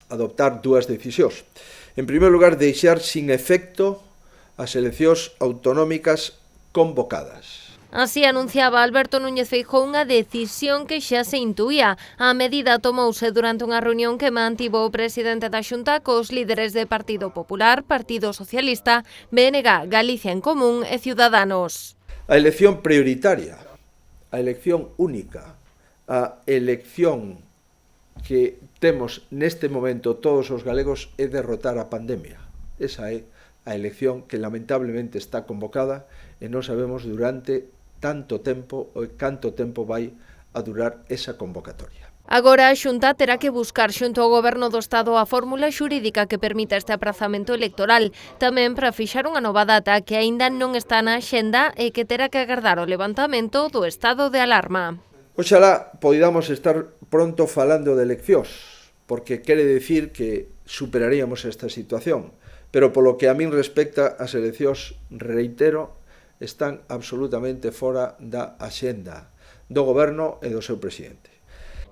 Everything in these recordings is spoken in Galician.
adoptar dúas decisións. En primeiro lugar, deixar sin efecto as eleccións autonómicas convocadas. Así anunciaba Alberto Núñez Feijóo unha decisión que xa se intuía. A medida tomouse durante unha reunión que mantivo o presidente da Xunta cos líderes de Partido Popular, Partido Socialista, BNG, Galicia en Común e Ciudadanos. A elección prioritaria, a elección única, a elección que temos neste momento todos os galegos é derrotar a pandemia. Esa é a elección que lamentablemente está convocada e non sabemos durante tanto tempo ou canto tempo vai a durar esa convocatoria. Agora a Xunta terá que buscar xunto ao Goberno do Estado a fórmula xurídica que permita este aprazamento electoral, tamén para fixar unha nova data que aínda non está na axenda e que terá que agardar o levantamento do estado de alarma. Oxalá poidamos estar pronto falando de eleccións, porque quere dicir que superaríamos esta situación, pero polo que a min respecta, as eleccións, reitero, están absolutamente fora da axenda do Goberno e do seu presidente.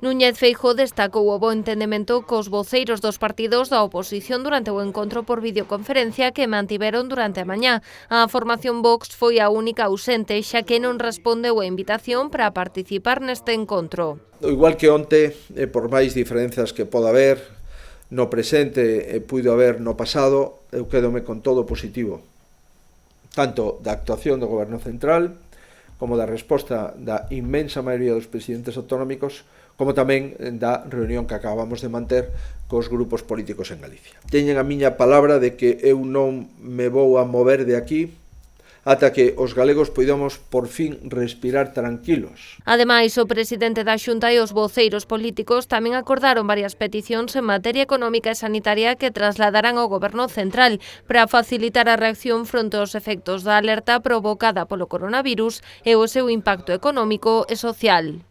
Núñez Feijóo destacou o bo entendemento cos voceiros dos partidos da oposición durante o encontro por videoconferencia que mantiveron durante a mañá. A formación Vox foi a única ausente, xa que non respondeu a invitación para participar neste encontro. Igual que onte, por máis diferenzas que poda haber no presente e puido haber no pasado, eu quedome con todo positivo, tanto da actuación do Goberno Central como da resposta da inmensa maioría dos presidentes autonómicos, como tamén da reunión que acabamos de manter cos grupos políticos en Galicia. Teñen a miña palabra de que eu non me vou a mover de aquí ata que os galegos poidamos por fin respirar tranquilos. Ademais, o presidente da Xunta e os voceiros políticos tamén acordaron varias peticións en materia económica e sanitaria que trasladarán ao Goberno Central para facilitar a reacción fronte aos efectos da alerta provocada polo coronavirus e o seu impacto económico e social.